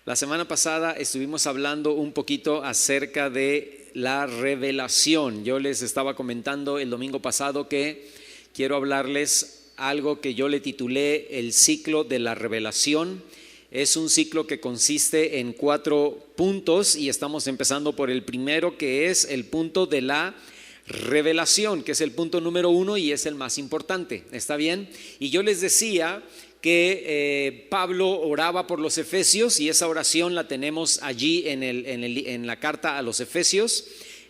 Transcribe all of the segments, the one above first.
La semana pasada estuvimos hablando un poquito acerca de la revelación. Yo les estaba comentando el domingo pasado que quiero hablarles algo que yo le titulé el ciclo de la revelación. Es un ciclo que consiste en 4 puntos y estamos empezando por el primero, que es el punto de la revelación, que es el punto número 1 y es el más importante. ¿Está bien? Y yo les decía que Pablo oraba por los efesios y esa oración la tenemos allí en la carta a los efesios.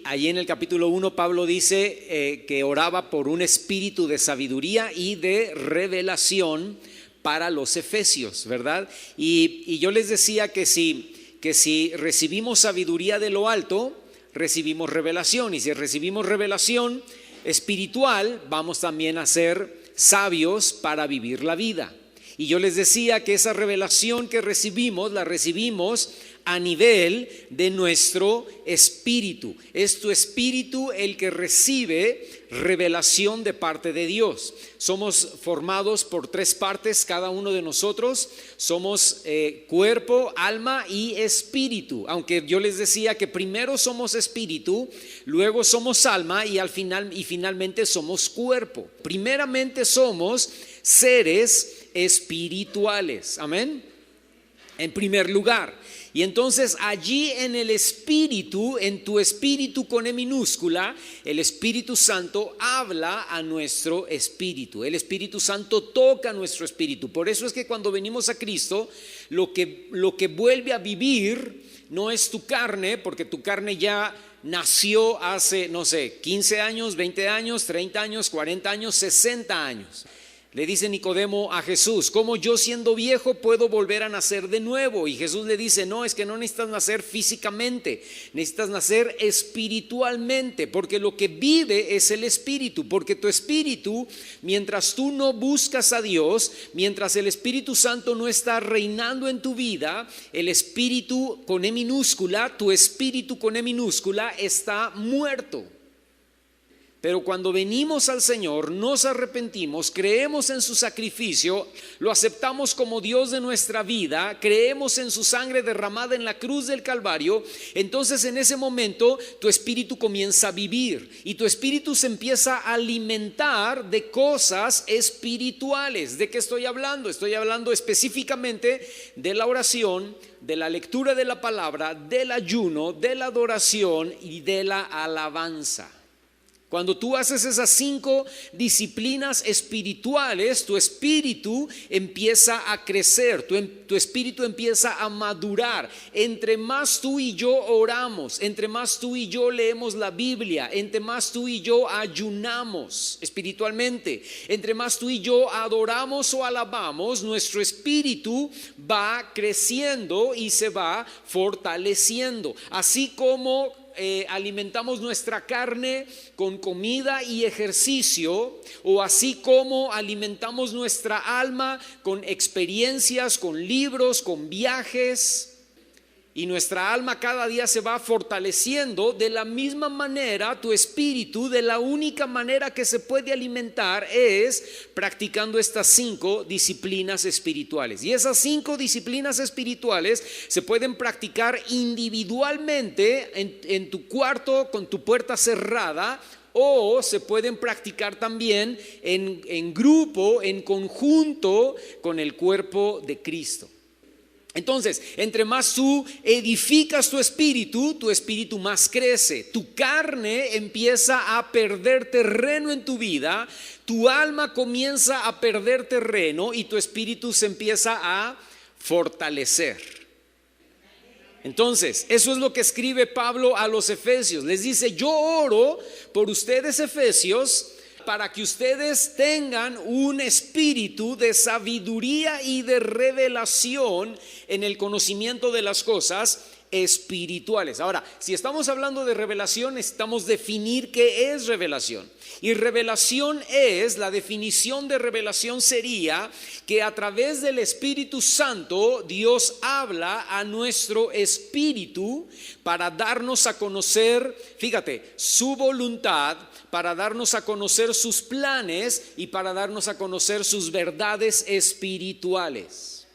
Allí en el capítulo 1 Pablo dice que oraba por un espíritu de sabiduría y de revelación para los efesios, ¿verdad? Y yo les decía que si recibimos sabiduría de lo alto, recibimos revelación, y si recibimos revelación espiritual, vamos también a ser sabios para vivir la vida. Y yo les decía que esa revelación que recibimos, la recibimos a nivel de nuestro espíritu. Es tu espíritu el que recibe revelación de parte de Dios. Somos formados por 3 partes, cada uno de nosotros. Somos cuerpo, alma y espíritu. Aunque yo les decía que primero somos espíritu, luego somos alma y finalmente somos cuerpo. Primeramente somos seres espirituales, amén, en primer lugar. Y entonces allí en el espíritu, en tu espíritu con E minúscula, el Espíritu Santo habla a nuestro espíritu. El Espíritu Santo toca nuestro espíritu. Por eso es que cuando venimos a Cristo, lo que vuelve a vivir no es tu carne, porque tu carne ya nació hace, 15 años, 20 años, 30 años, 40 años, 60 años. Le dice Nicodemo a Jesús: ¿cómo yo siendo viejo puedo volver a nacer de nuevo? Y Jesús le dice: no, es que no necesitas nacer físicamente, necesitas nacer espiritualmente, porque lo que vive es el espíritu. Porque tu espíritu, mientras tú no buscas a Dios, mientras el Espíritu Santo no está reinando en tu vida, el espíritu con E minúscula, tu espíritu con E minúscula está muerto. Pero cuando venimos al Señor, nos arrepentimos, creemos en su sacrificio, lo aceptamos como Dios de nuestra vida, creemos en su sangre derramada en la cruz del Calvario, entonces en ese momento tu espíritu comienza a vivir y tu espíritu se empieza a alimentar de cosas espirituales. ¿De qué estoy hablando? Estoy hablando específicamente de la oración, de la lectura de la palabra, del ayuno, de la adoración y de la alabanza. Cuando tú haces esas 5 disciplinas espirituales, tu espíritu empieza a crecer, tu espíritu empieza a madurar. Entre más tú y yo oramos, entre más tú y yo leemos la Biblia, entre más tú y yo ayunamos espiritualmente, entre más tú y yo adoramos o alabamos, nuestro espíritu va creciendo y se va fortaleciendo. Así como alimentamos nuestra carne con comida y ejercicio, o así como alimentamos nuestra alma con experiencias, con libros, con viajes, y nuestra alma cada día se va fortaleciendo, de la misma manera tu espíritu, de la única manera que se puede alimentar es practicando estas 5 disciplinas espirituales. Y esas 5 disciplinas espirituales se pueden practicar individualmente en tu cuarto con tu puerta cerrada, o se pueden practicar también en grupo, en conjunto con el cuerpo de Cristo. Entonces, entre más tú edificas tu espíritu más crece. Tu carne empieza a perder terreno en tu vida, tu alma comienza a perder terreno y tu espíritu se empieza a fortalecer. Entonces, eso es lo que escribe Pablo a los efesios. Les dice: yo oro por ustedes, efesios, para que ustedes tengan un espíritu de sabiduría y de revelación en el conocimiento de las cosas espirituales. Ahora, si estamos hablando de revelación, necesitamos definir qué es revelación. Y revelación es, la definición de revelación sería que a través del Espíritu Santo Dios habla a nuestro espíritu para darnos a conocer, fíjate, su voluntad, para darnos a conocer sus planes y para darnos a conocer sus verdades espirituales.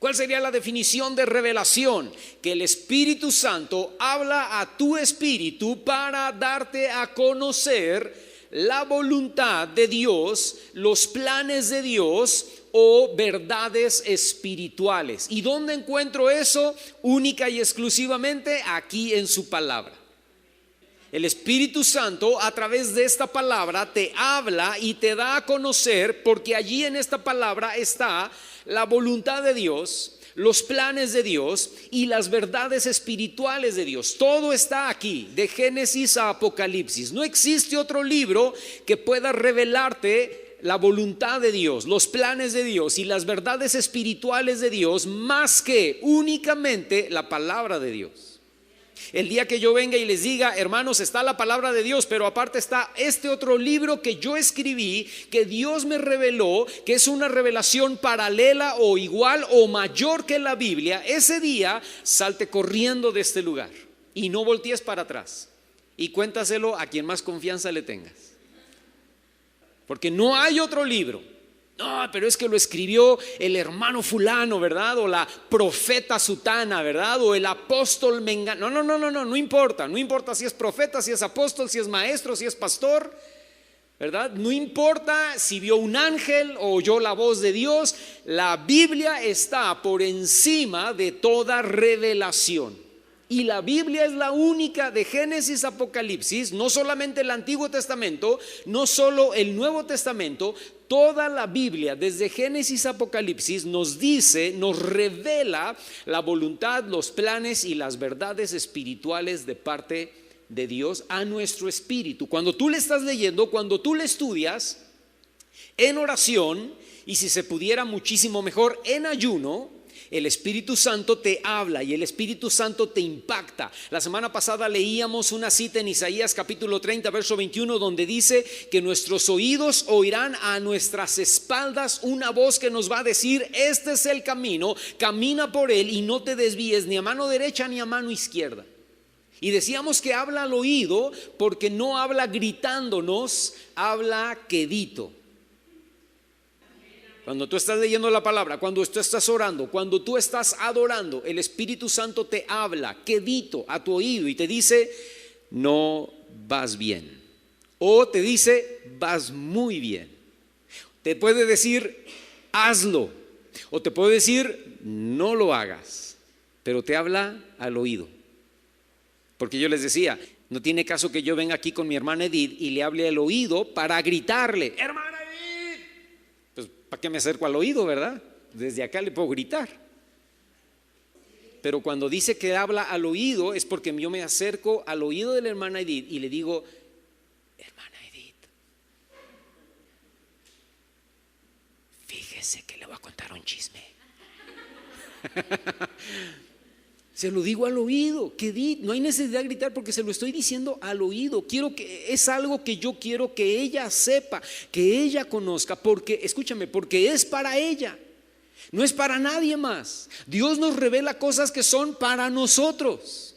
¿Cuál sería la definición de revelación? Que el Espíritu Santo habla a tu espíritu para darte a conocer la voluntad de Dios, los planes de Dios o verdades espirituales. ¿Y dónde encuentro eso? Única y exclusivamente aquí en su palabra. El Espíritu Santo a través de esta palabra te habla y te da a conocer, porque allí en esta palabra está la voluntad de Dios, los planes de Dios y las verdades espirituales de Dios. Todo está aquí, de Génesis a Apocalipsis. No existe otro libro que pueda revelarte la voluntad de Dios, los planes de Dios y las verdades espirituales de Dios más que únicamente la palabra de Dios. El día que yo venga y les diga, hermanos, está la palabra de Dios, pero aparte está este otro libro que yo escribí, que Dios me reveló, que es una revelación paralela o igual o mayor que la Biblia, ese día salte corriendo de este lugar y no voltees para atrás y cuéntaselo a quien más confianza le tengas. Porque no hay otro libro. No, pero es que lo escribió el hermano fulano, ¿verdad? O la profeta sutana, ¿verdad? O el apóstol mengano. No importa si es profeta, si es apóstol, si es maestro, si es pastor, ¿verdad? No importa si vio un ángel o oyó la voz de Dios. La Biblia está por encima de toda revelación. Y la Biblia es la única de Génesis a Apocalipsis, no solamente el Antiguo Testamento, no solo el Nuevo Testamento, toda la Biblia desde Génesis a Apocalipsis nos dice, nos revela la voluntad, los planes y las verdades espirituales de parte de Dios a nuestro espíritu. Cuando tú le estás leyendo, cuando tú le estudias en oración y si se pudiera muchísimo mejor en ayuno, el Espíritu Santo te habla y el Espíritu Santo te impacta. La semana pasada leíamos una cita en Isaías capítulo 30 verso 21 donde dice que nuestros oídos oirán a nuestras espaldas una voz que nos va a decir: este es el camino, camina por él y no te desvíes ni a mano derecha ni a mano izquierda. Y decíamos que habla al oído porque no habla gritándonos, habla quedito. Cuando tú estás leyendo la palabra, cuando tú estás orando, cuando tú estás adorando, el Espíritu Santo te habla quedito a tu oído y te dice: no vas bien. O te dice: vas muy bien. Te puede decir: hazlo. O te puede decir: no lo hagas. Pero te habla al oído. Porque yo les decía, no tiene caso que yo venga aquí con mi hermana Edith y le hable al oído para gritarle: hermana Edith. Pues ¿para qué me acerco al oído, verdad? Desde acá le puedo gritar. Pero cuando dice que habla al oído es porque yo me acerco al oído de la hermana Edith y le digo: hermana Edith, fíjese que le voy a contar un chisme. Se lo digo al oído, que no hay necesidad de gritar porque se lo estoy diciendo al oído. Es algo que yo quiero que ella sepa, que ella conozca, porque, escúchame, porque es para ella, no es para nadie más. Dios nos revela cosas que son para nosotros,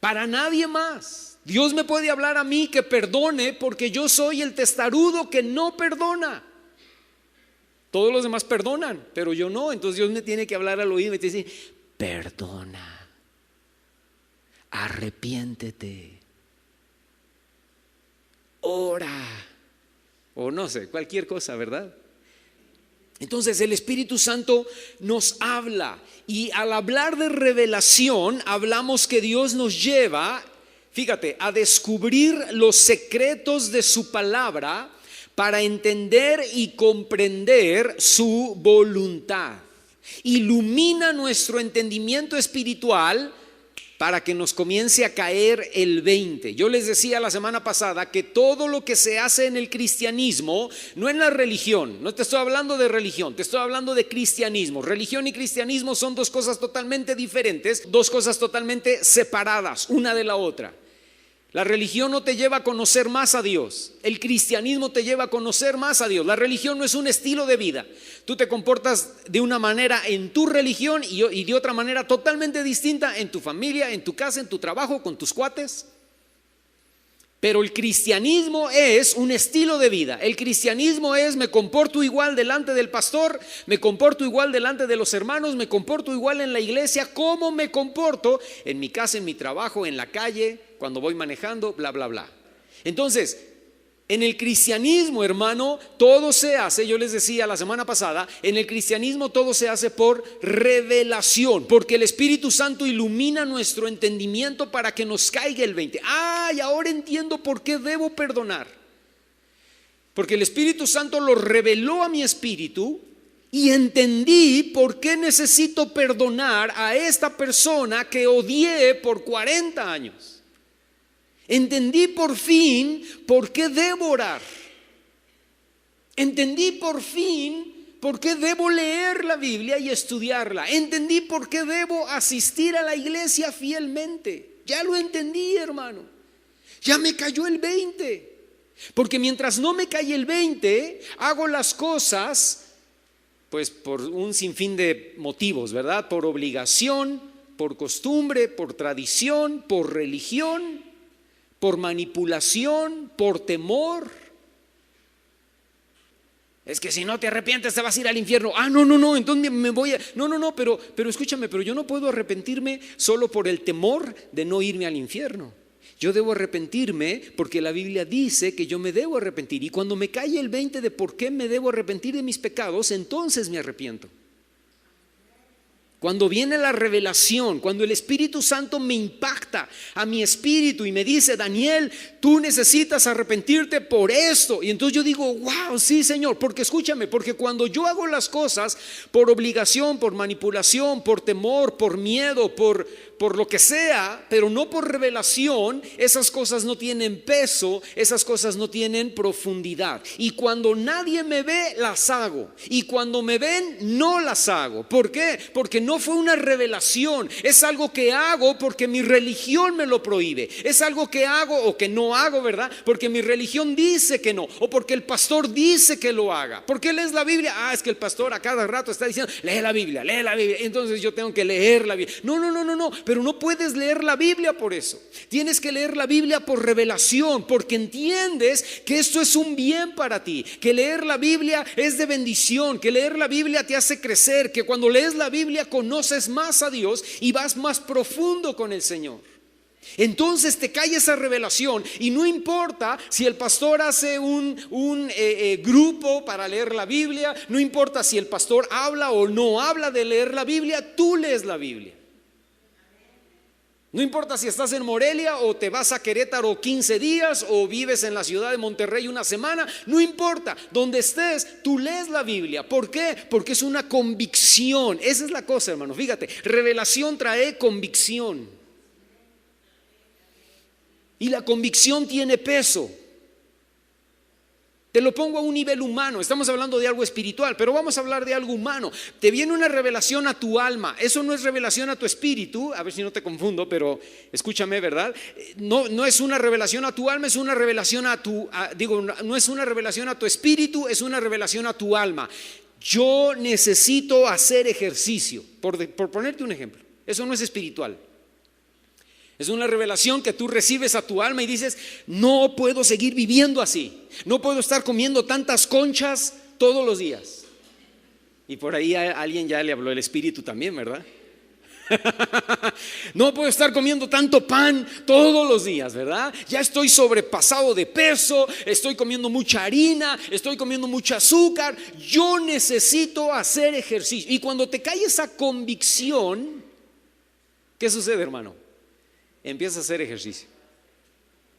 para nadie más. Dios me puede hablar a mí que perdone porque yo soy el testarudo que no perdona. Todos los demás perdonan, pero yo no. Entonces Dios me tiene que hablar al oído y me tiene que decir: perdona, arrepiéntete, ora, o no sé, cualquier cosa, ¿verdad? Entonces el Espíritu Santo nos habla, y al hablar de revelación hablamos que Dios nos lleva, fíjate, a descubrir los secretos de su palabra para entender y comprender su voluntad. Ilumina nuestro entendimiento espiritual para que nos comience a caer el 20. Yo les decía la semana pasada que todo lo que se hace en el cristianismo, no en la religión, no te estoy hablando de religión, te estoy hablando de cristianismo. Religión y cristianismo son dos cosas totalmente diferentes, dos cosas totalmente separadas una de la otra. La religión no te lleva a conocer más a Dios. El cristianismo te lleva a conocer más a Dios. La religión no es un estilo de vida. Tú te comportas de una manera en tu religión y de otra manera totalmente distinta en tu familia, en tu casa, en tu trabajo, con tus cuates. Pero el cristianismo es un estilo de vida. El cristianismo es: me comporto igual delante del pastor, me comporto igual delante de los hermanos, me comporto igual en la iglesia, como me comporto en mi casa, en mi trabajo, en la calle, cuando voy manejando, bla, bla, bla. Entonces, en el cristianismo, hermano, todo se hace, yo les decía la semana pasada, en el cristianismo todo se hace por revelación, porque el Espíritu Santo ilumina nuestro entendimiento para que nos caiga el 20. Y ahora entiendo por qué debo perdonar. Porque el Espíritu Santo lo reveló a mi espíritu y entendí por qué necesito perdonar a esta persona que odié por 40 años. Entendí por fin por qué debo orar. Entendí por fin por qué debo leer la Biblia y estudiarla. Entendí por qué debo asistir a la iglesia fielmente. Ya lo entendí, hermano. Ya me cayó el 20. Porque mientras no me cae el 20, hago las cosas pues por un sinfín de motivos, ¿verdad? Por obligación, por costumbre, por tradición, por religión, por manipulación, por temor. Es que si no te arrepientes te vas a ir al infierno. No, entonces me voy a... No, pero escúchame, pero yo no puedo arrepentirme solo por el temor de no irme al infierno. Yo debo arrepentirme porque la Biblia dice que yo me debo arrepentir. Y cuando me cae el 20 de por qué me debo arrepentir de mis pecados, entonces me arrepiento. Cuando viene la revelación, cuando el Espíritu Santo me impacta a mi espíritu y me dice: Daniel, tú necesitas arrepentirte por esto. Y entonces yo digo: wow, sí, Señor. Porque escúchame, porque cuando yo hago las cosas por obligación, por manipulación, por temor, por miedo, por lo que sea, pero no por revelación, esas cosas no tienen peso, esas cosas no tienen profundidad. Y cuando nadie me ve, las hago. Y cuando me ven, no las hago. ¿Por qué? Porque no fue una revelación. Es algo que hago porque mi religión me lo prohíbe. Es algo que hago o que no hago, ¿verdad? Porque mi religión dice que no, o porque el pastor dice que lo haga. ¿Por qué lees la Biblia? Es que el pastor a cada rato está diciendo: lee la Biblia, entonces yo tengo que leer la Biblia. No, pero no puedes leer la Biblia por eso. Tienes que leer la Biblia por revelación, porque entiendes que esto es un bien para ti, que leer la Biblia es de bendición, que leer la Biblia te hace crecer, que cuando lees la Biblia conoces más a Dios y vas más profundo con el Señor. Entonces te cae esa revelación y no importa si el pastor hace un grupo para leer la Biblia, no importa si el pastor habla o no habla de leer la Biblia, tú lees la Biblia. No importa si estás en Morelia o te vas a Querétaro 15 días o vives en la ciudad de Monterrey una semana, no importa, donde estés, tú lees la Biblia. ¿Por qué? Porque es una convicción. Esa es la cosa, hermano. Fíjate, revelación trae convicción. Y la convicción tiene peso. Te lo pongo a un nivel humano. Estamos hablando de algo espiritual, pero vamos a hablar de algo humano. Te viene una revelación a tu alma. Eso no es revelación a tu espíritu. A ver si no te confundo, pero escúchame, ¿verdad? No es una revelación a tu alma, es una revelación no es una revelación a tu espíritu, es una revelación a tu alma. Yo necesito hacer ejercicio, por ponerte un ejemplo. Eso no es espiritual. Es una revelación que tú recibes a tu alma y dices: no puedo seguir viviendo así. No puedo estar comiendo tantas conchas todos los días. Y por ahí a alguien ya le habló el Espíritu también, ¿verdad? No puedo estar comiendo tanto pan todos los días, ¿verdad? Ya estoy sobrepasado de peso, estoy comiendo mucha harina, estoy comiendo mucho azúcar. Yo necesito hacer ejercicio. Y cuando te cae esa convicción, ¿qué sucede, hermano? Empieza a hacer ejercicio.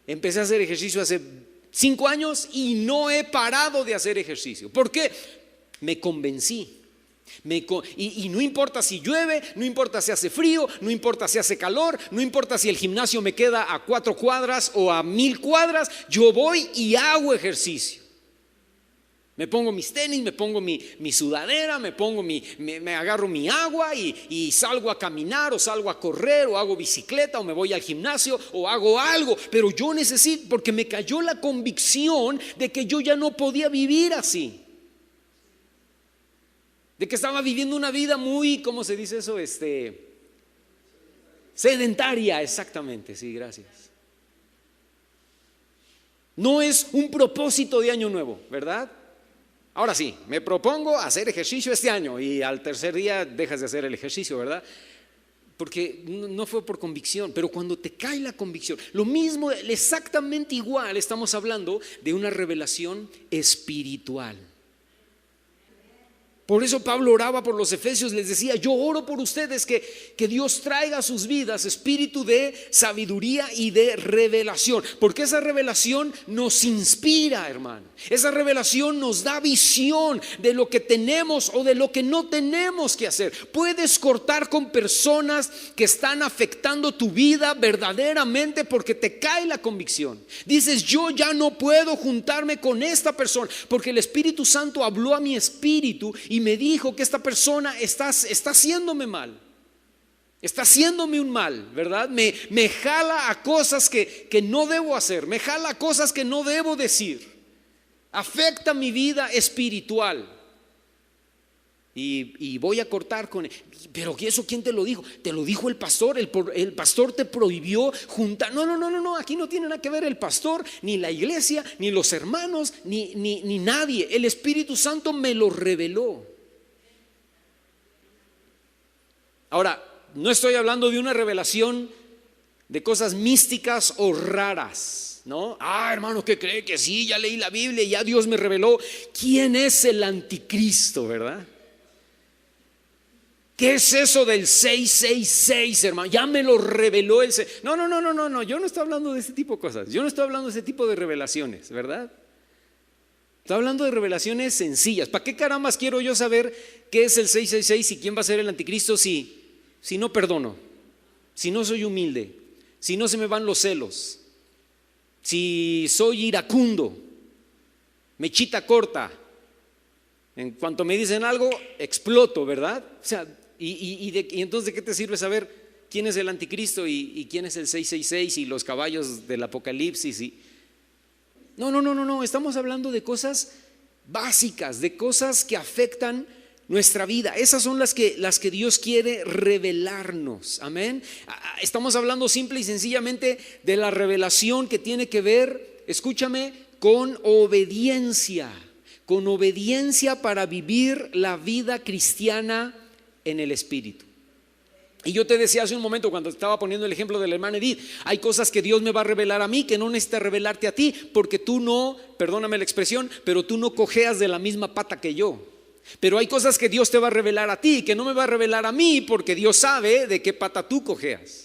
Empecé a hacer ejercicio hace 5 años y no he parado de hacer ejercicio. ¿Por qué? Me convencí. Y no importa si llueve, no importa si hace frío, no importa si hace calor, no importa si el gimnasio me queda a 4 cuadras o a 1000 cuadras, yo voy y hago ejercicio. Me pongo mis tenis, me pongo mi sudadera, me agarro mi agua y salgo a caminar o salgo a correr o hago bicicleta o me voy al gimnasio o hago algo. Pero yo necesito, porque me cayó la convicción de que yo ya no podía vivir así. De que estaba viviendo una vida muy, ¿cómo se dice eso? Sedentaria, exactamente, sí, gracias. No es un propósito de año nuevo, ¿verdad? Ahora sí, me propongo hacer ejercicio este año y al tercer día dejas de hacer el ejercicio, ¿verdad? Porque no fue por convicción, pero cuando te cae la convicción, lo mismo, exactamente igual, estamos hablando de una revelación espiritual. Por eso Pablo oraba por los efesios, les decía: yo oro por ustedes que Dios traiga a sus vidas espíritu de sabiduría y de revelación, porque esa revelación nos inspira, hermano. Esa revelación nos da visión de lo que tenemos o de lo que no tenemos que hacer. Puedes cortar con personas que están afectando tu vida verdaderamente porque te cae la convicción. Dices: yo ya no puedo juntarme con esta persona porque el Espíritu Santo habló a mi espíritu y me dijo que esta persona está haciéndome mal, está haciéndome un mal, ¿verdad? Me jala a cosas que no debo hacer, me jala a cosas que no debo decir, afecta mi vida espiritual y voy a cortar con él. Pero ¿eso quién te lo dijo? Te lo dijo el pastor. El pastor te prohibió juntar. No, aquí no tiene nada que ver el pastor, ni la iglesia, ni los hermanos, ni nadie. El Espíritu Santo me lo reveló. Ahora, no estoy hablando de una revelación de cosas místicas o raras, ¿no? Hermano, ¿qué cree? Que sí, ya leí la Biblia y ya Dios me reveló quién es el anticristo, ¿verdad? ¿Qué es eso del 666, hermano? Ya me lo reveló el... No, yo no estoy hablando de ese tipo de cosas. Yo no estoy hablando de ese tipo de revelaciones, ¿verdad? Estoy hablando de revelaciones sencillas. ¿Para qué carambas quiero yo saber qué es el 666 y quién va a ser el anticristo si no perdono, si no soy humilde, si no se me van los celos, si soy iracundo, mechita corta? En cuanto me dicen algo, exploto, ¿verdad? O sea, y entonces ¿de qué te sirve saber quién es el anticristo y quién es el 666 y los caballos del apocalipsis? No, estamos hablando de cosas básicas, de cosas que afectan nuestra vida. Esas son las que Dios quiere revelarnos, amén. Estamos hablando simple y sencillamente de la revelación que tiene que ver, escúchame, con obediencia para vivir la vida cristiana en el Espíritu. Y yo te decía hace un momento, cuando estaba poniendo el ejemplo de la hermana Edith, hay cosas que Dios me va a revelar a mí que no necesita revelarte a ti, porque tú no, perdóname la expresión, pero tú no cojeas de la misma pata que yo. Pero hay cosas que Dios te va a revelar a ti que no me va a revelar a mí, porque Dios sabe de qué pata tú cojeas.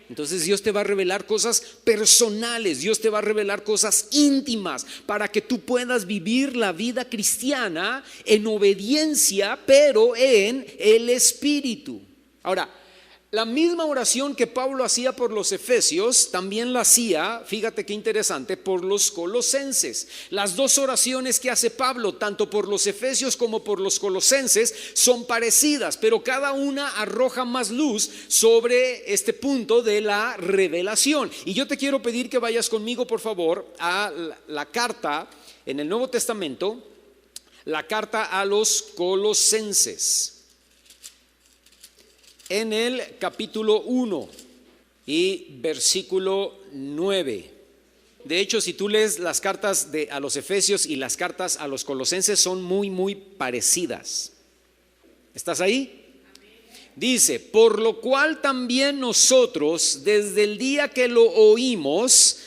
Entonces Dios te va a revelar cosas personales, Dios te va a revelar cosas íntimas para que tú puedas vivir la vida cristiana en obediencia, pero en el Espíritu. Ahora, la misma oración que Pablo hacía por los efesios, también la hacía, fíjate qué interesante, por los colosenses. Las dos oraciones que hace Pablo, tanto por los efesios como por los colosenses, son parecidas, pero cada una arroja más luz sobre este punto de la revelación. Y yo te quiero pedir que vayas conmigo, por favor, a la carta en el Nuevo Testamento, la carta a los colosenses. En el capítulo 1 y versículo 9. De hecho, si tú lees las cartas a los efesios y las cartas a los colosenses, son muy parecidas. ¿Estás ahí? Dice: por lo cual también nosotros, desde el día que lo oímos,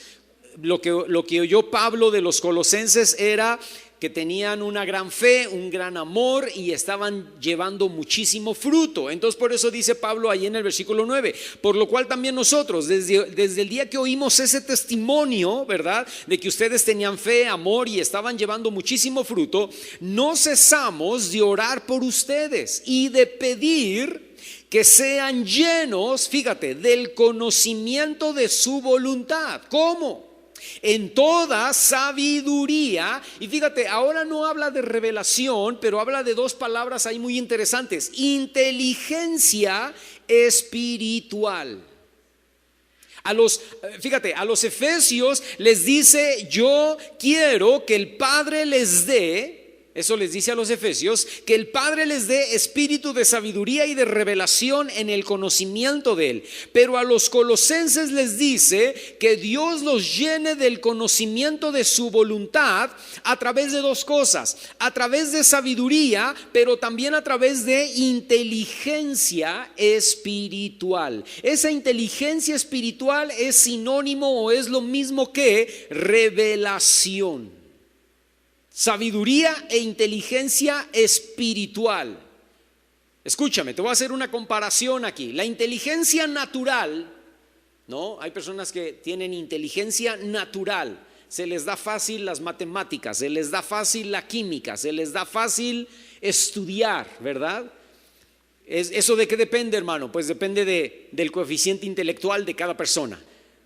lo que oyó Pablo de los colosenses era que tenían una gran fe, un gran amor y estaban llevando muchísimo fruto. Entonces por eso dice Pablo ahí en el versículo 9, por lo cual también nosotros desde el día que oímos ese testimonio, ¿verdad?, de que ustedes tenían fe, amor y estaban llevando muchísimo fruto, no cesamos de orar por ustedes y de pedir que sean llenos, fíjate, del conocimiento de su voluntad. ¿Cómo? En toda sabiduría. Y fíjate, ahora no habla de revelación, pero habla de dos palabras ahí muy interesantes: inteligencia espiritual. A los efesios les dice: yo quiero que el Padre les dé, Eso les dice a los efesios, que el Padre les dé espíritu de sabiduría y de revelación en el conocimiento de Él. Pero a los colosenses les dice que Dios los llene del conocimiento de su voluntad a través de dos cosas: a través de sabiduría, pero también a través de inteligencia espiritual. Esa inteligencia espiritual es sinónimo o es lo mismo que revelación. Sabiduría e inteligencia espiritual. Escúchame, te voy a hacer una comparación aquí. La inteligencia natural, ¿no? Hay personas que tienen inteligencia natural. Se les da fácil las matemáticas, se les da fácil la química, se les da fácil estudiar, ¿verdad? ¿Eso de qué depende, hermano? Pues depende del coeficiente intelectual de cada persona.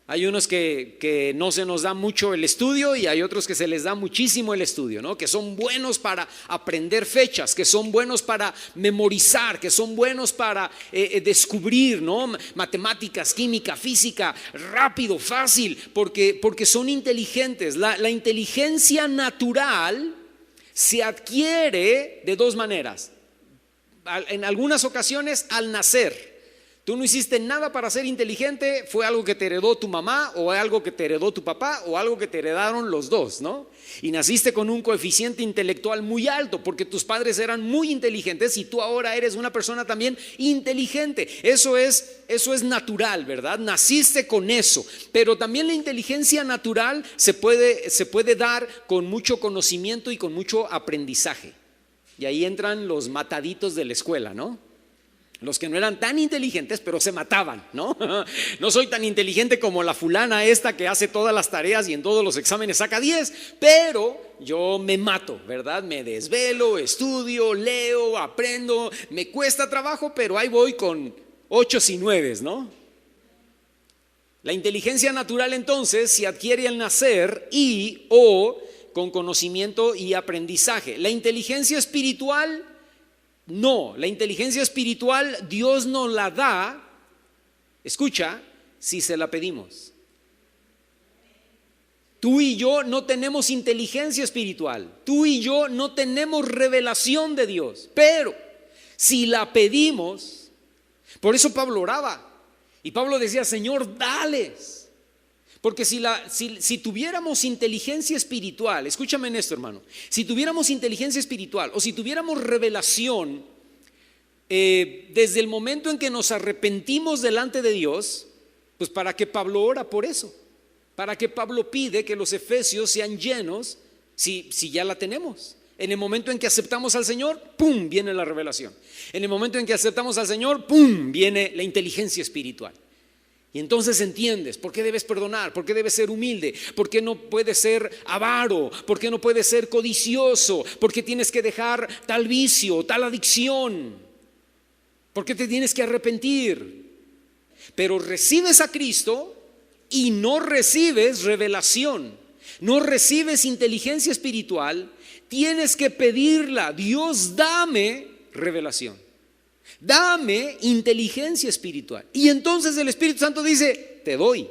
Hay unos que no se nos da mucho el estudio y hay otros que se les da muchísimo el estudio, ¿no? Que son buenos para aprender fechas, que son buenos para memorizar, que son buenos para descubrir, ¿no? Matemáticas, química, física, rápido, fácil, porque son inteligentes. La inteligencia natural se adquiere de dos maneras. En algunas ocasiones al nacer. Tú no hiciste nada para ser inteligente, fue algo que te heredó tu mamá o algo que te heredó tu papá o algo que te heredaron los dos, ¿no? Y naciste con un coeficiente intelectual muy alto porque tus padres eran muy inteligentes y tú ahora eres una persona también inteligente. Eso es natural, ¿verdad? Naciste con eso. Pero también la inteligencia natural se puede dar con mucho conocimiento y con mucho aprendizaje. Y ahí entran los mataditos de la escuela, ¿no? Los que no eran tan inteligentes, pero se mataban, ¿no? No soy tan inteligente como la fulana esta que hace todas las tareas y en todos los exámenes saca 10, pero yo me mato, ¿verdad? Me desvelo, estudio, leo, aprendo, me cuesta trabajo, pero ahí voy con 8 y 9, ¿no? La inteligencia natural entonces se adquiere al nacer y o con conocimiento y aprendizaje. La inteligencia espiritual, no, la inteligencia espiritual Dios nos la da, escucha, si se la pedimos. Tú y yo no tenemos inteligencia espiritual, tú y yo no tenemos revelación de Dios, pero si la pedimos, por eso Pablo oraba y Pablo decía, Señor, dales. Porque si tuviéramos inteligencia espiritual, escúchame en esto, hermano, si tuviéramos inteligencia espiritual o si tuviéramos revelación desde el momento en que nos arrepentimos delante de Dios, pues ¿para qué Pablo ora por eso? ¿Para qué Pablo pide que los efesios sean llenos si ya la tenemos? En el momento en que aceptamos al Señor, ¡pum!, viene la revelación. En el momento en que aceptamos al Señor, ¡pum!, viene la inteligencia espiritual. Y entonces entiendes por qué debes perdonar, por qué debes ser humilde, por qué no puedes ser avaro, por qué no puedes ser codicioso, por qué tienes que dejar tal vicio, tal adicción, por qué te tienes que arrepentir. Pero recibes a Cristo y no recibes revelación, no recibes inteligencia espiritual, tienes que pedirla. Dios, dame revelación. Dame inteligencia espiritual. Y entonces el Espíritu Santo dice, te doy.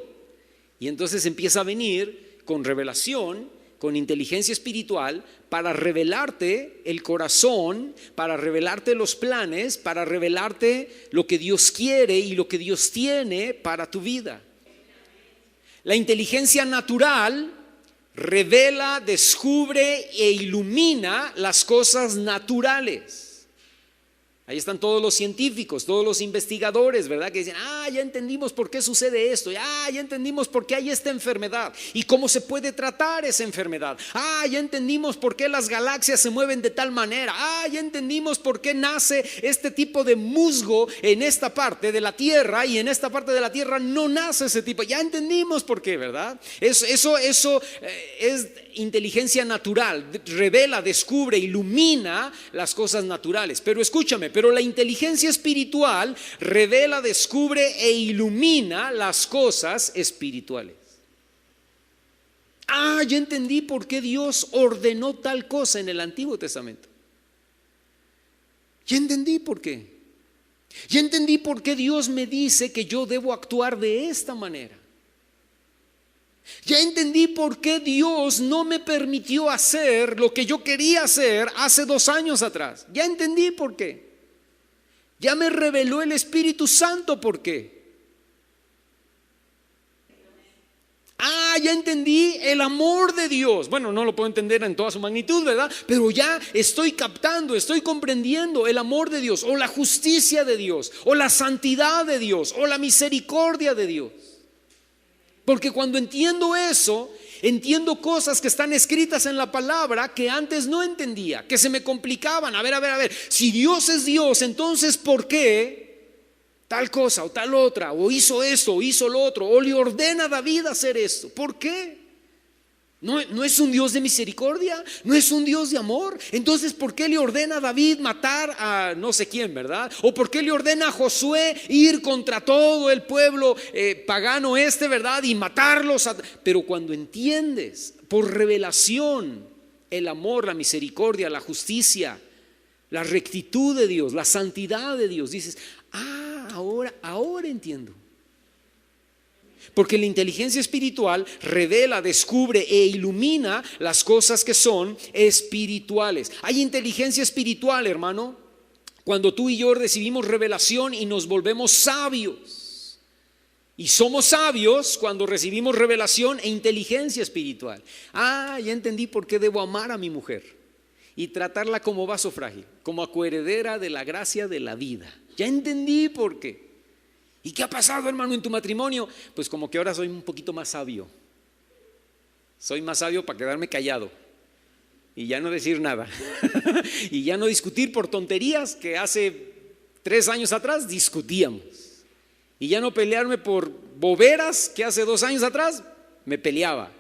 Y entonces empieza a venir con revelación, con inteligencia espiritual, para revelarte el corazón, para revelarte los planes, para revelarte lo que Dios quiere y lo que Dios tiene para tu vida. La inteligencia natural revela, descubre e ilumina las cosas naturales. Ahí están todos los científicos, todos los investigadores, ¿verdad? Que dicen, ya entendimos por qué sucede esto, ya entendimos por qué hay esta enfermedad y cómo se puede tratar esa enfermedad. Ya entendimos por qué las galaxias se mueven de tal manera. Ya entendimos por qué nace este tipo de musgo en esta parte de la Tierra y en esta parte de la Tierra no nace ese tipo. Ya entendimos por qué, ¿verdad? Eso es inteligencia natural, revela, descubre, ilumina las cosas naturales. Pero escúchame, pero la inteligencia espiritual revela, descubre e ilumina las cosas espirituales. Ya entendí por qué Dios ordenó tal cosa en el Antiguo Testamento. Ya entendí por qué. Ya entendí por qué Dios me dice que yo debo actuar de esta manera. Ya entendí por qué Dios no me permitió hacer lo que yo quería hacer hace 2 años atrás. Ya entendí por qué. Ya me reveló el Espíritu Santo por qué. Ya entendí el amor de Dios. Bueno, no lo puedo entender en toda su magnitud, ¿verdad? Pero ya estoy captando, estoy comprendiendo el amor de Dios, o la justicia de Dios, o la santidad de Dios, o la misericordia de Dios. Porque cuando entiendo eso, entiendo cosas que están escritas en la palabra que antes no entendía, que se me complicaban. A ver, si Dios es Dios, entonces ¿por qué tal cosa o tal otra, o hizo esto, o hizo lo otro, o le ordena a David hacer esto? ¿Por qué? ¿No es un Dios de misericordia? ¿No es un Dios de amor? Entonces, ¿por qué le ordena a David matar a no sé quién, verdad? ¿O por qué le ordena a Josué ir contra todo el pueblo pagano verdad? Y matarlos. Pero cuando entiendes por revelación el amor, la misericordia, la justicia, la rectitud de Dios, la santidad de Dios, dices, ahora entiendo. Porque la inteligencia espiritual revela, descubre e ilumina las cosas que son espirituales. Hay inteligencia espiritual, hermano, cuando tú y yo recibimos revelación y nos volvemos sabios. Y somos sabios cuando recibimos revelación e inteligencia espiritual. Ya entendí por qué debo amar a mi mujer y tratarla como vaso frágil, como coheredera de la gracia de la vida. Ya entendí por qué. ¿Y qué ha pasado, hermano, en tu matrimonio? Pues como que ahora soy un poquito más sabio. Soy más sabio para quedarme callado y ya no decir nada. Y ya no discutir por tonterías que hace 3 años atrás discutíamos. Y ya no pelearme por boberas que hace 2 años atrás me peleaba.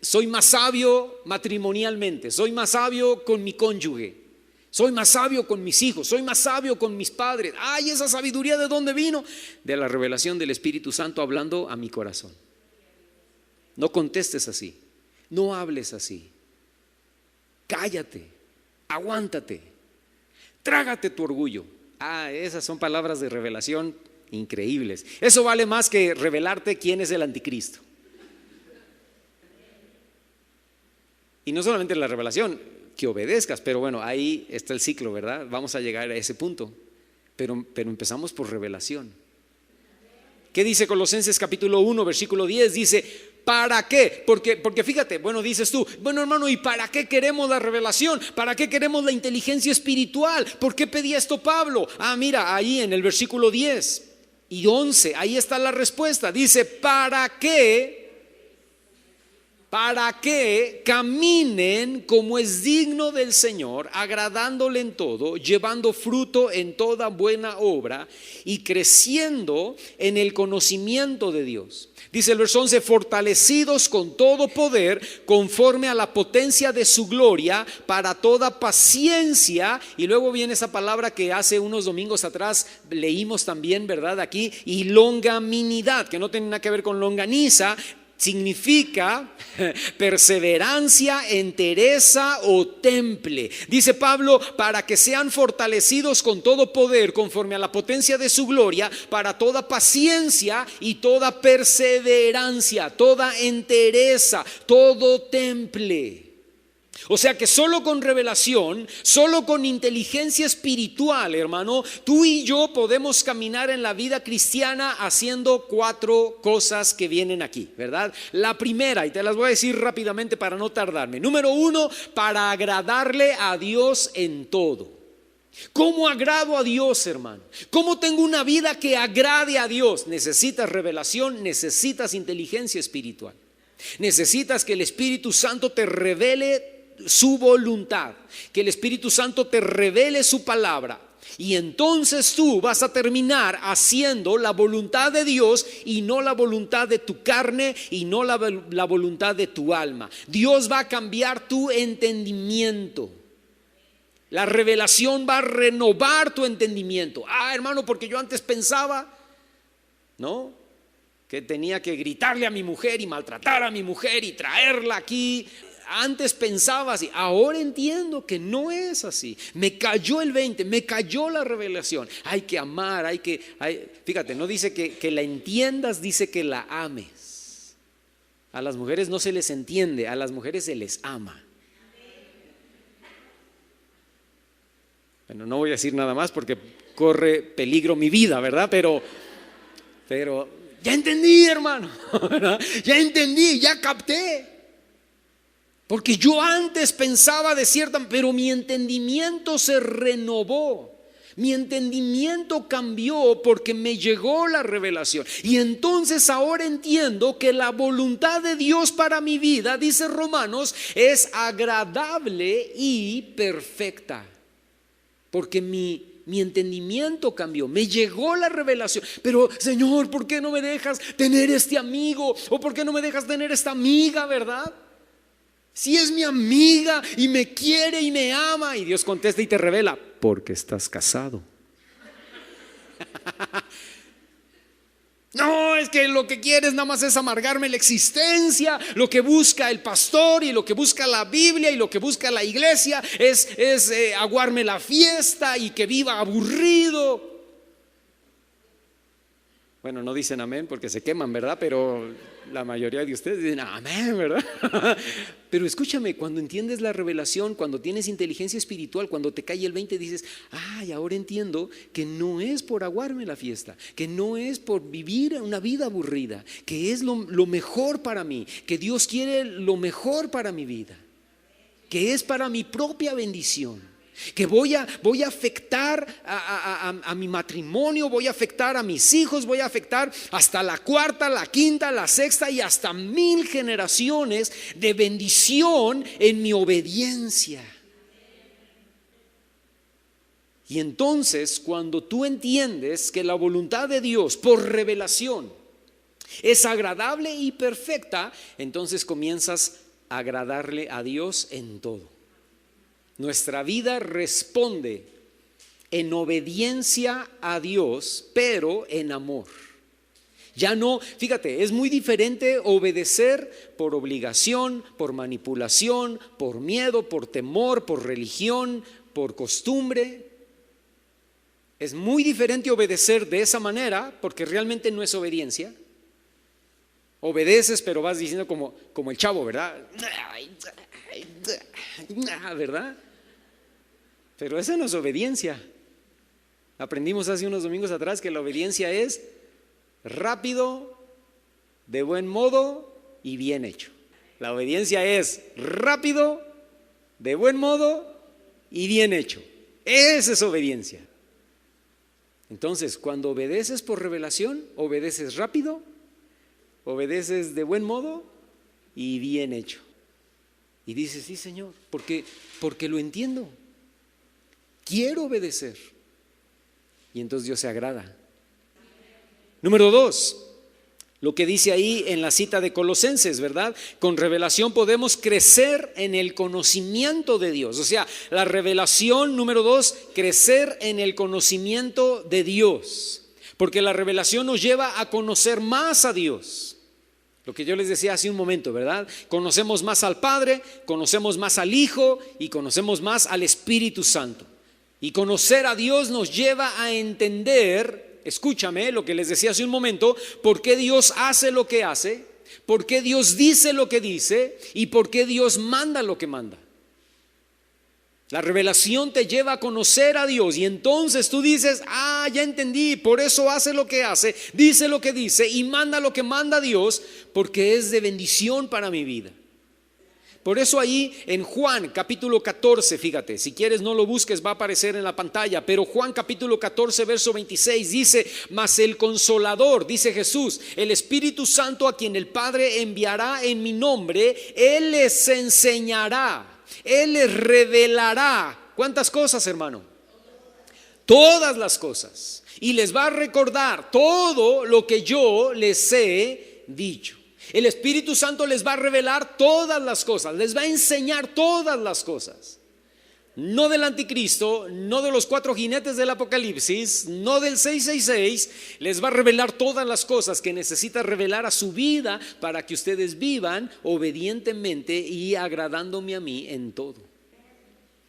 Soy más sabio matrimonialmente, soy más sabio con mi cónyuge. Soy más sabio con mis hijos, soy más sabio con mis padres. ¿Esa sabiduría de dónde vino? De la revelación del Espíritu Santo hablando a mi corazón. No contestes así, no hables así. Cállate, aguántate, trágate tu orgullo. Esas son palabras de revelación increíbles. Eso vale más que revelarte quién es el anticristo. Y no solamente la revelación, que obedezcas, pero bueno, ahí está el ciclo, ¿verdad? Vamos a llegar a ese punto, pero empezamos por revelación. ¿Qué dice Colosenses capítulo 1 versículo 10? Dice, ¿para qué? Porque fíjate, bueno, dices tú, bueno, hermano, ¿y para qué queremos la revelación? ¿Para qué queremos la inteligencia espiritual? ¿Por qué pedía esto Pablo? Mira, ahí en el versículo 10 y 11, ahí está la respuesta. Dice, ¿para qué caminen como es digno del Señor, agradándole en todo, llevando fruto en toda buena obra y creciendo en el conocimiento de Dios? Dice el verso 11, fortalecidos con todo poder, conforme a la potencia de su gloria, para toda paciencia. Y luego viene esa palabra que hace unos domingos atrás leímos también, ¿verdad? Aquí, y longanimidad, que no tiene nada que ver con longaniza. Significa perseverancia, entereza o temple. Dice Pablo, para que sean fortalecidos con todo poder, conforme a la potencia de su gloria, para toda paciencia y toda perseverancia, toda entereza, todo temple. O sea que solo con revelación, solo con inteligencia espiritual, hermano, tú y yo podemos caminar en la vida cristiana haciendo 4 cosas que vienen aquí, ¿verdad? La primera, y te las voy a decir rápidamente para no tardarme. Número 1, para agradarle a Dios en todo. ¿Cómo agrado a Dios, hermano? ¿Cómo tengo una vida que agrade a Dios? Necesitas revelación, necesitas inteligencia espiritual. Necesitas que el Espíritu Santo te revele su voluntad, que el Espíritu Santo te revele su palabra, y entonces tú vas a terminar haciendo la voluntad de Dios y no la voluntad de tu carne y no la voluntad de tu alma. Dios va a cambiar tu entendimiento. La revelación va a renovar tu entendimiento. Hermano, porque yo antes pensaba, ¿no?, que tenía que gritarle a mi mujer y maltratar a mi mujer y traerla aquí. Antes pensaba así, ahora entiendo que no es así. Me cayó el 20, me cayó la revelación. Hay que amar, fíjate, no dice que la entiendas, dice que la ames. A las mujeres no se les entiende, a las mujeres se les ama. Bueno, no voy a decir nada más porque corre peligro mi vida, ¿verdad? Pero ya entendí, hermano, ¿verdad? Ya entendí, ya capté. Porque yo antes pensaba de cierta, pero mi entendimiento se renovó. Mi entendimiento cambió porque me llegó la revelación. Y entonces ahora entiendo que la voluntad de Dios para mi vida, dice Romanos, es agradable y perfecta. Porque mi entendimiento cambió, me llegó la revelación. Pero Señor, ¿por qué no me dejas tener este amigo? ¿O por qué no me dejas tener esta amiga, verdad? Si es mi amiga y me quiere y me ama. Y Dios contesta y te revela: porque estás casado. No, es que lo que quieres nada más es amargarme la existencia. Lo que busca el pastor y lo que busca la Biblia y lo que busca la iglesia es aguarme la fiesta y que viva aburrido. Bueno, no dicen amén porque se queman, ¿verdad? Pero la mayoría de ustedes dicen amén, ¿verdad? Pero escúchame, cuando entiendes la revelación, cuando tienes inteligencia espiritual, cuando te cae el 20, dices: ay, ahora entiendo que no es por aguarme la fiesta, que no es por vivir una vida aburrida, que es lo mejor para mí, que Dios quiere lo mejor para mi vida, que es para mi propia bendición. Que voy a afectar a mi matrimonio, voy a afectar a mis hijos, voy a afectar hasta la cuarta, la quinta, la sexta y hasta 1000 generaciones de bendición en mi obediencia. Y entonces, cuando tú entiendes que la voluntad de Dios por revelación es agradable y perfecta, entonces comienzas a agradarle a Dios en todo. Nuestra vida responde en obediencia a Dios, pero en amor. Ya no, fíjate, es muy diferente obedecer por obligación, por manipulación, por miedo, por temor, por religión, por costumbre. Es muy diferente obedecer de esa manera porque realmente no es obediencia. Obedeces, pero vas diciendo como el chavo, ¿verdad? ¿Verdad? Pero esa no es obediencia. Aprendimos hace unos domingos atrás que la obediencia es rápido, de buen modo y bien hecho. La obediencia es rápido, de buen modo y bien hecho. Esa es obediencia. Entonces, cuando obedeces por revelación, obedeces rápido, obedeces de buen modo y bien hecho. Y dices: sí, Señor, porque lo entiendo. Quiero obedecer. Y entonces Dios se agrada. Número 2, lo que dice ahí en la cita de Colosenses, ¿verdad? Con revelación podemos crecer en el conocimiento de Dios. O sea, la revelación, número 2, crecer en el conocimiento de Dios. Porque la revelación nos lleva a conocer más a Dios. Lo que yo les decía hace un momento, ¿verdad? Conocemos más al Padre, conocemos más al Hijo y conocemos más al Espíritu Santo. Y conocer a Dios nos lleva a entender, escúchame lo que les decía hace un momento, por qué Dios hace lo que hace, por qué Dios dice lo que dice y por qué Dios manda lo que manda. La revelación te lleva a conocer a Dios y entonces tú dices: ah, ya entendí, por eso hace lo que hace, dice lo que dice y manda lo que manda Dios, porque es de bendición para mi vida. Por eso ahí en Juan capítulo 14, fíjate, si quieres no lo busques, va a aparecer en la pantalla, pero Juan capítulo 14 verso 26 dice: mas el Consolador, dice Jesús, el Espíritu Santo, a quien el Padre enviará en mi nombre, Él les enseñará, Él les revelará. ¿Cuántas cosas, hermano? Todas las cosas. Y les va a recordar todo lo que yo les he dicho. El Espíritu Santo les va a revelar todas las cosas, les va a enseñar todas las cosas. No del anticristo, no de los 4 jinetes del Apocalipsis, no del 666, les va a revelar todas las cosas que necesita revelar a su vida para que ustedes vivan obedientemente y agradándome a mí en todo.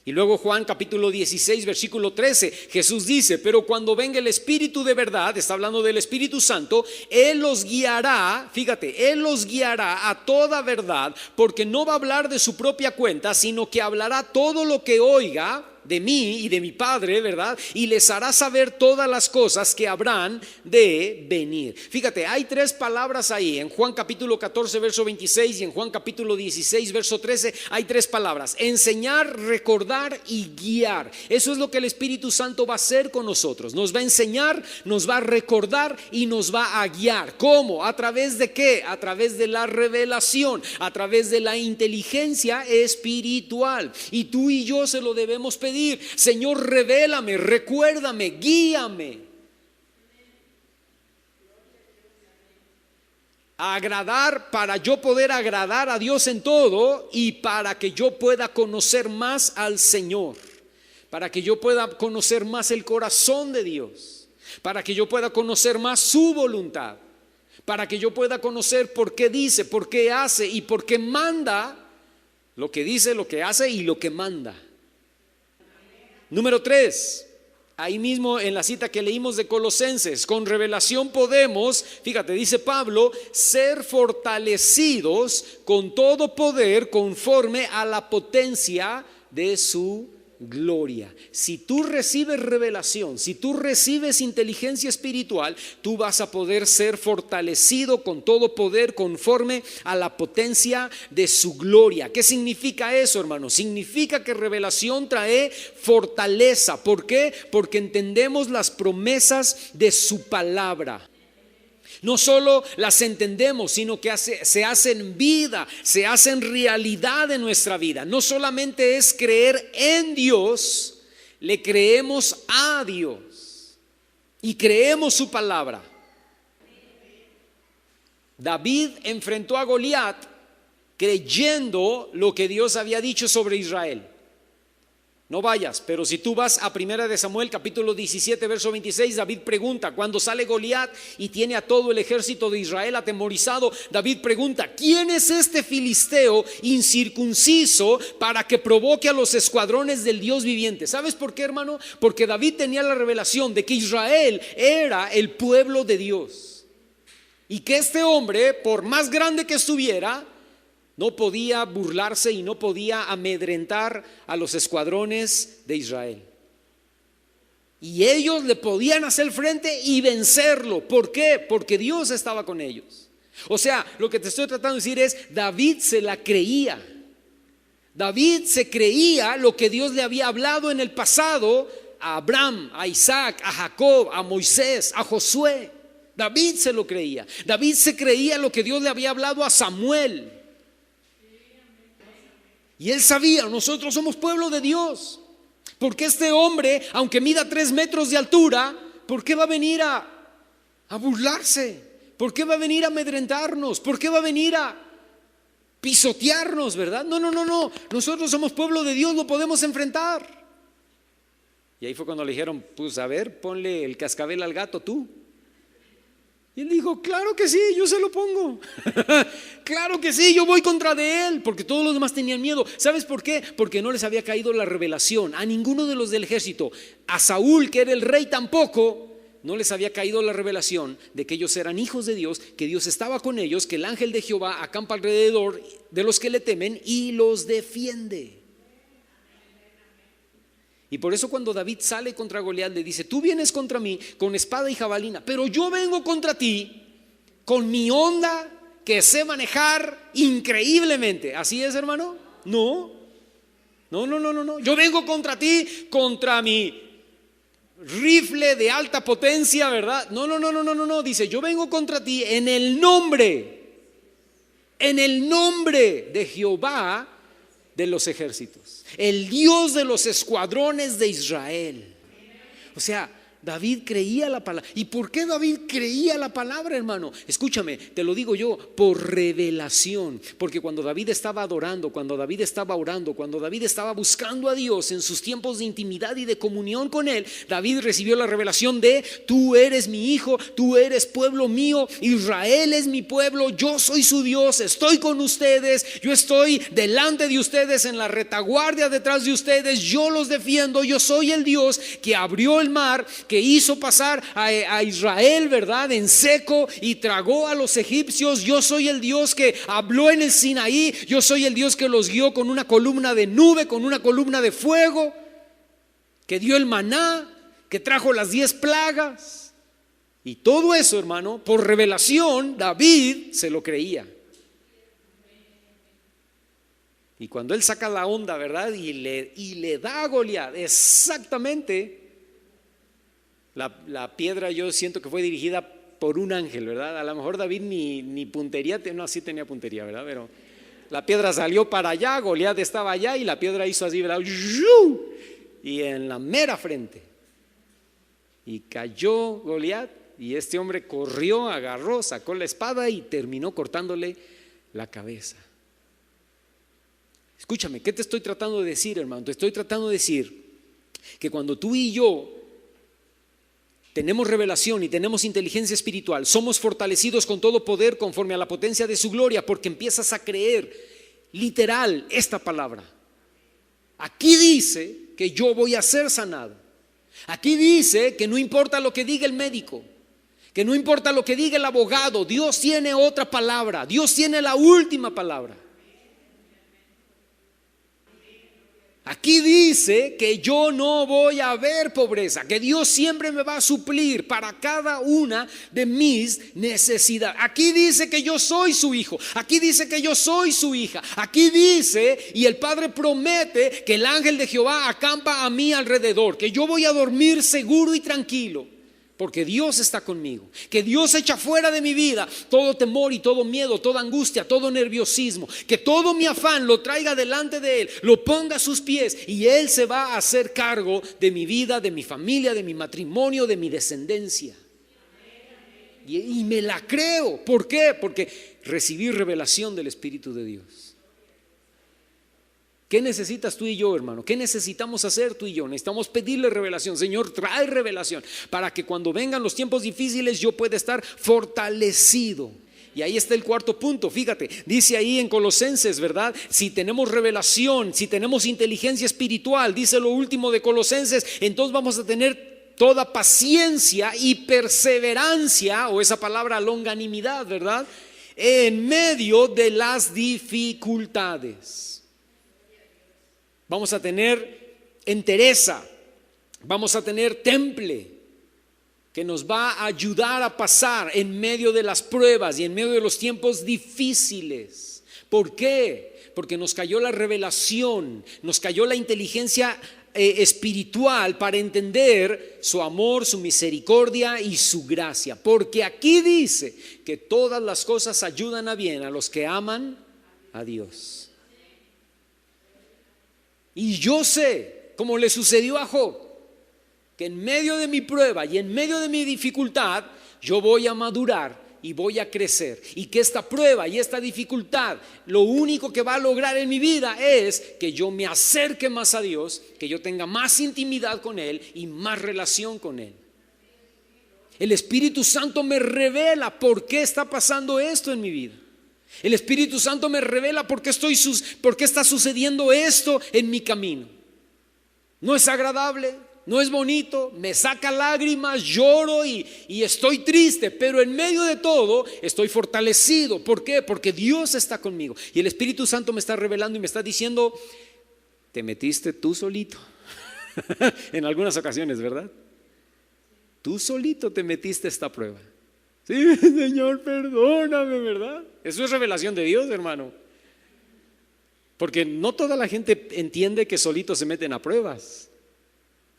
Y luego Juan capítulo 16 versículo 13, Jesús dice: pero cuando venga el Espíritu de verdad, está hablando del Espíritu Santo, Él los guiará, fíjate, Él los guiará a toda verdad, porque no va a hablar de su propia cuenta, sino que hablará todo lo que oiga de mí y de mi Padre, ¿verdad? Y les hará saber todas las cosas que habrán de venir. Fíjate, hay tres palabras ahí, en Juan capítulo 14 verso 26 y en Juan capítulo 16 verso 13, hay tres palabras: enseñar, recordar y guiar. Eso es lo que el Espíritu Santo va a hacer con nosotros. Nos va a enseñar, nos va a recordar y nos va a guiar. ¿Cómo? ¿A través de qué? A través de la revelación, a través de la inteligencia espiritual. Y tú y yo se lo debemos pedir: Señor, revélame, recuérdame, guíame. A agradar, para yo poder agradar a Dios en todo y para que yo pueda conocer más al Señor, para que yo pueda conocer más el corazón de Dios, para que yo pueda conocer más su voluntad, para que yo pueda conocer por qué dice, por qué hace y por qué manda lo que dice, lo que hace y lo que manda. Número 3, ahí mismo en la cita que leímos de Colosenses: con revelación podemos, fíjate, dice Pablo, ser fortalecidos con todo poder conforme a la potencia de su gloria. Si tú recibes revelación, si tú recibes inteligencia espiritual, tú vas a poder ser fortalecido con todo poder conforme a la potencia de su gloria. ¿Qué significa eso, hermano? Significa que revelación trae fortaleza. ¿Por qué? Porque entendemos las promesas de su palabra. No solo las entendemos, sino que se hacen vida, se hacen realidad en nuestra vida. No solamente es creer en Dios, le creemos a Dios y creemos su palabra. David enfrentó a Goliat creyendo lo que Dios había dicho sobre Israel. No vayas, pero si tú vas a 1 de Samuel capítulo 17 verso 26, David pregunta, cuando sale Goliat y tiene a todo el ejército de Israel atemorizado, David pregunta: ¿quién es este filisteo incircunciso para que provoque a los escuadrones del Dios viviente? ¿Sabes por qué, hermano? Porque David tenía la revelación de que Israel era el pueblo de Dios y que este hombre, por más grande que estuviera, no podía burlarse y no podía amedrentar a los escuadrones de Israel. Y ellos le podían hacer frente y vencerlo. ¿Por qué? Porque Dios estaba con ellos. O sea, lo que te estoy tratando de decir es: David se la creía. David se creía lo que Dios le había hablado en el pasado a Abraham, a Isaac, a Jacob, a Moisés, a Josué. David se lo creía. David se creía lo que Dios le había hablado a Samuel. Y él sabía: nosotros somos pueblo de Dios. Porque este hombre, aunque mida 3 metros de altura, ¿por qué va a venir a burlarse? ¿Por qué va a venir a amedrentarnos? ¿Por qué va a venir a pisotearnos, verdad? No. Nosotros somos pueblo de Dios, lo podemos enfrentar. Y ahí fue cuando le dijeron: pues a ver, ponle el cascabel al gato tú. Y él dijo: claro que sí, yo se lo pongo. Claro que sí, yo voy contra de él. Porque todos los demás tenían miedo. ¿Sabes por qué? Porque no les había caído la revelación. A ninguno de los del ejército, a Saúl, que era el rey, tampoco, no les había caído la revelación de que ellos eran hijos de Dios, que Dios estaba con ellos, que el ángel de Jehová acampa alrededor de los que le temen y los defiende. Y por eso cuando David sale contra Goliat, le dice: tú vienes contra mí con espada y jabalina, pero yo vengo contra ti con mi onda que sé manejar increíblemente. ¿Así es, hermano? No. Yo vengo contra ti, contra mi rifle de alta potencia, ¿verdad? No. Dice: yo vengo contra ti en el nombre de Jehová de los ejércitos, el Dios de los escuadrones de Israel. O sea, David creía la palabra. ¿Y por qué David creía la palabra, hermano? Escúchame, te lo digo yo, por revelación. Porque cuando David estaba adorando, cuando David estaba orando, cuando David estaba buscando a Dios en sus tiempos de intimidad y de comunión con Él, David recibió la revelación de: tú eres mi hijo, tú eres pueblo mío, Israel es mi pueblo, yo soy su Dios, estoy con ustedes, yo estoy delante de ustedes, en la retaguardia detrás de ustedes, yo los defiendo, yo soy el Dios que abrió el mar, que hizo pasar a Israel, ¿verdad?, en seco y tragó a los egipcios. Yo soy el Dios que habló en el Sinaí, yo soy el Dios que los guió con una columna de nube, con una columna de fuego, que dio el maná, que trajo las 10 plagas. Y todo eso, hermano, por revelación, David se lo creía. Y cuando él saca la onda, ¿verdad?, y le da a Goliat exactamente. La piedra, yo siento que fue dirigida por un ángel, ¿verdad? A lo mejor David ni puntería, no, sí tenía puntería, ¿verdad? Pero la piedra salió para allá, Goliat estaba allá y la piedra hizo así, ¿verdad? Y en la mera frente. Y cayó Goliat y este hombre corrió, agarró, sacó la espada y terminó cortándole la cabeza. Escúchame, ¿qué te estoy tratando de decir, hermano? Te estoy tratando de decir que cuando tú y yo tenemos revelación y tenemos inteligencia espiritual, somos fortalecidos con todo poder conforme a la potencia de su gloria, porque empiezas a creer literal esta palabra. Aquí dice que yo voy a ser sanado. Aquí dice que no importa lo que diga el médico, que no importa lo que diga el abogado, Dios tiene otra palabra, Dios tiene la última palabra. Aquí dice que yo no voy a ver pobreza, que Dios siempre me va a suplir para cada una de mis necesidades. Aquí dice que yo soy su hijo, aquí dice que yo soy su hija, aquí dice, y el Padre promete que el ángel de Jehová acampa a mi alrededor, que yo voy a dormir seguro y tranquilo, porque Dios está conmigo, que Dios echa fuera de mi vida todo temor y todo miedo, toda angustia, todo nerviosismo, que todo mi afán lo traiga delante de Él, lo ponga a sus pies y Él se va a hacer cargo de mi vida, de mi familia, de mi matrimonio, de mi descendencia. Y me la creo. ¿Por qué? Porque recibí revelación del Espíritu de Dios. ¿Qué necesitas tú y yo, hermano? ¿Qué necesitamos hacer tú y yo? Necesitamos pedirle revelación. Señor, trae revelación para que cuando vengan los tiempos difíciles yo pueda estar fortalecido. Y ahí está el cuarto punto, fíjate, dice ahí en Colosenses, ¿verdad? Si tenemos revelación, si tenemos inteligencia espiritual, dice lo último de Colosenses, entonces vamos a tener toda paciencia y perseverancia, o esa palabra longanimidad, ¿verdad?, en medio de las dificultades. Vamos a tener entereza, vamos a tener temple, que nos va a ayudar a pasar en medio de las pruebas y en medio de los tiempos difíciles. ¿Por qué? Porque nos cayó la revelación, nos cayó la inteligencia espiritual para entender su amor, su misericordia y su gracia. Porque aquí dice que todas las cosas ayudan a bien a los que aman a Dios. Y yo sé, como le sucedió a Job, que en medio de mi prueba y en medio de mi dificultad, yo voy a madurar y voy a crecer. Y que esta prueba y esta dificultad, lo único que va a lograr en mi vida es que yo me acerque más a Dios, que yo tenga más intimidad con Él y más relación con Él. El Espíritu Santo me revela por qué está pasando esto en mi vida. El Espíritu Santo me revela por qué está sucediendo esto en mi camino. No es agradable, no es bonito, me saca lágrimas, lloro y estoy triste, pero en medio de todo estoy fortalecido. ¿Por qué? Porque Dios está conmigo y el Espíritu Santo me está revelando y me está diciendo: te metiste tú solito. En algunas ocasiones, ¿verdad? Tú solito te metiste esta prueba. Sí, Señor, perdóname, ¿verdad? Eso es revelación de Dios, hermano. Porque no toda la gente entiende que solitos se meten a pruebas.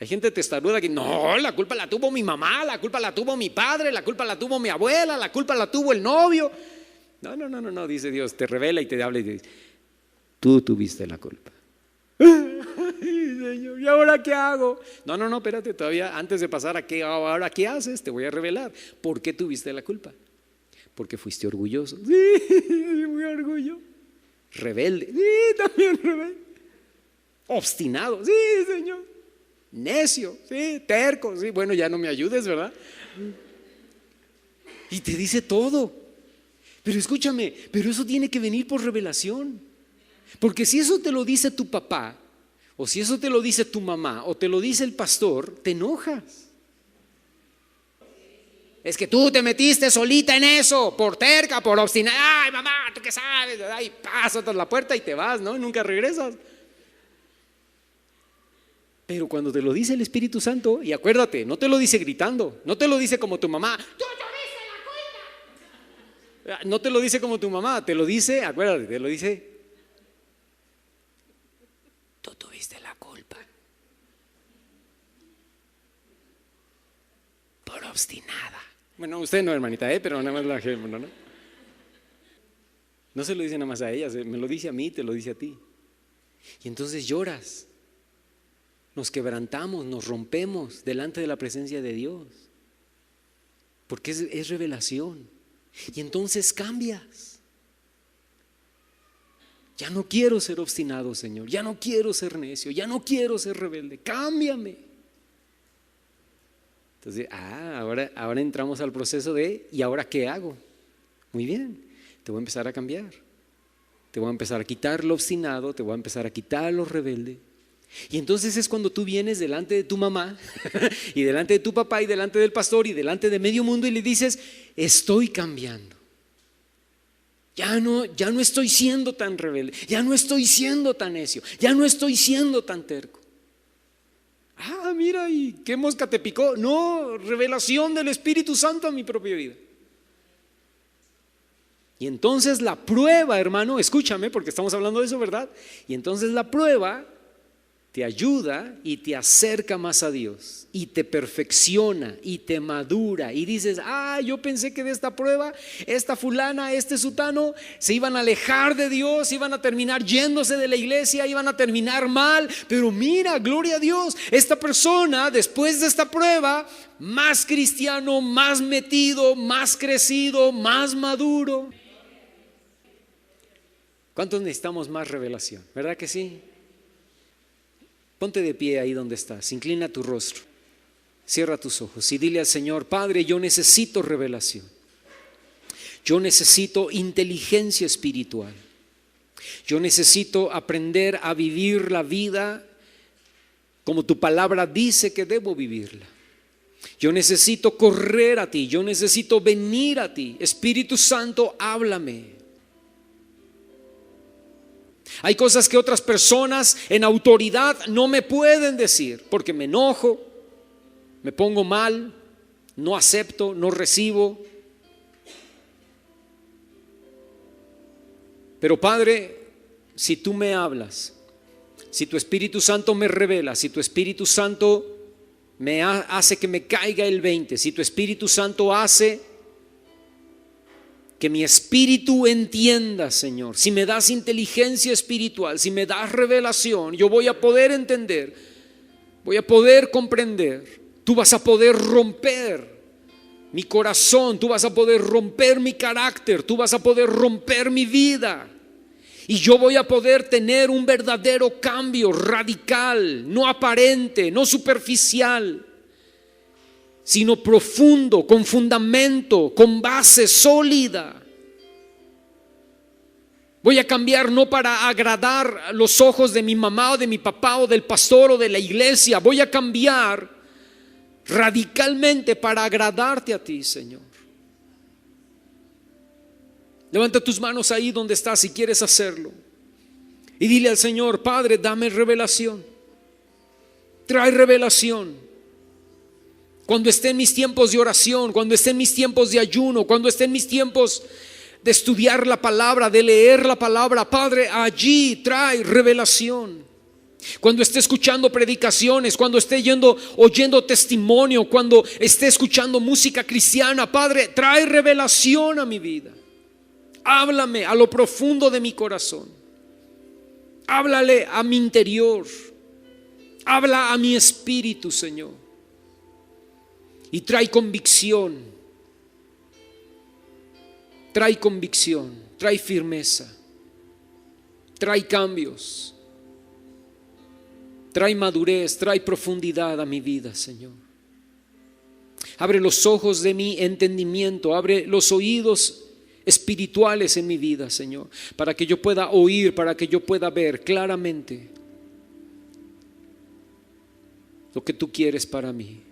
Hay gente testaruda que no, la culpa la tuvo mi mamá, la culpa la tuvo mi padre, la culpa la tuvo mi abuela, la culpa la tuvo el novio. No, dice Dios, te revela y te habla y te dice: tú tuviste la culpa. Ay, Señor, ¿y ahora qué hago? No, espérate, todavía antes de pasar a qué, ahora qué haces, te voy a revelar. ¿Por qué tuviste la culpa? Porque fuiste orgulloso. Sí, muy orgullo. Rebelde. Sí, también rebelde. Obstinado. Sí, Señor. Necio. Sí, terco. Sí, bueno, ya no me ayudes, ¿verdad? Y te dice todo. Pero escúchame, pero eso tiene que venir por revelación. Porque si eso te lo dice tu papá, o si eso te lo dice tu mamá, o te lo dice el pastor, te enojas. Es que tú te metiste solita en eso, por terca, por obstinada. Ay, mamá, ¿tú qué sabes? Ay, pasas la puerta y te vas, ¿no? Nunca regresas. Pero cuando te lo dice el Espíritu Santo, y acuérdate, no te lo dice gritando, no te lo dice como tu mamá, ¡tú tuviste la culpa! No te lo dice como tu mamá, te lo dice, acuérdate, te lo dice, tú tuviste la culpa por obstinada. Bueno, usted no, hermanita, pero nada más la ejemplo, ¿no? No se lo dice nada más a ella, me lo dice a mí, te lo dice a ti. Y entonces lloras, nos quebrantamos, nos rompemos delante de la presencia de Dios, porque es revelación. Y entonces cambias. Ya no quiero ser obstinado, Señor, ya no quiero ser necio, ya no quiero ser rebelde, cámbiame. Entonces, ahora entramos al proceso de, ¿y ahora qué hago? Muy bien, te voy a empezar a cambiar. Te voy a empezar a quitar lo obstinado, te voy a empezar a quitar lo rebelde. Y entonces es cuando tú vienes delante de tu mamá y delante de tu papá y delante del pastor y delante de medio mundo y le dices, estoy cambiando. Ya no estoy siendo tan rebelde, ya no estoy siendo tan necio, ya no estoy siendo tan terco. Mira, ¿y qué mosca te picó? No, revelación del Espíritu Santo a mi propia vida. Y entonces la prueba, hermano, escúchame porque estamos hablando de eso, ¿verdad? Y entonces la prueba te ayuda y te acerca más a Dios y te perfecciona y te madura y dices, yo pensé que de esta prueba, esta fulana, este sutano se iban a alejar de Dios, iban a terminar yéndose de la iglesia, iban a terminar mal, pero mira, gloria a Dios, esta persona después de esta prueba, más cristiano, más metido, más crecido, más maduro. ¿Cuántos necesitamos más revelación? ¿Verdad que sí? Ponte de pie ahí donde estás, inclina tu rostro, cierra tus ojos y dile al Señor, Padre, yo necesito revelación, yo necesito inteligencia espiritual, yo necesito aprender a vivir la vida como tu palabra dice que debo vivirla. Yo necesito correr a ti, yo necesito venir a ti. Espíritu Santo, háblame. Hay cosas que otras personas en autoridad no me pueden decir porque me enojo, me pongo mal, no acepto, no recibo. Pero Padre, si tú me hablas, si tu Espíritu Santo me revela, si tu Espíritu Santo me hace que me caiga el 20, si tu Espíritu Santo hace que mi espíritu entienda, Señor, si me das inteligencia espiritual, si me das revelación, yo voy a poder entender, voy a poder comprender, tú vas a poder romper mi corazón, tú vas a poder romper mi carácter, tú vas a poder romper mi vida. Y yo voy a poder tener un verdadero cambio radical, no aparente, no superficial, sino profundo, con fundamento, con base sólida. Voy a cambiar no para agradar los ojos de mi mamá o de mi papá o del pastor o de la iglesia. Voy a cambiar radicalmente para agradarte a ti, Señor. Levanta tus manos ahí donde estás si quieres hacerlo. Y dile al Señor, Padre, dame revelación. Trae revelación. Cuando esté en mis tiempos de oración, cuando esté en mis tiempos de ayuno, cuando esté en mis tiempos de estudiar la palabra, de leer la palabra, Padre, allí trae revelación. Cuando esté escuchando predicaciones, cuando esté oyendo testimonio, cuando esté escuchando música cristiana, Padre, trae revelación a mi vida. Háblame a lo profundo de mi corazón. Háblale a mi interior. Habla a mi espíritu, Señor, y trae convicción, trae firmeza, trae cambios, trae madurez, trae profundidad a mi vida, Señor. Abre los ojos de mi entendimiento, abre los oídos espirituales en mi vida, Señor, para que yo pueda oír, para que yo pueda ver claramente lo que tú quieres para mí.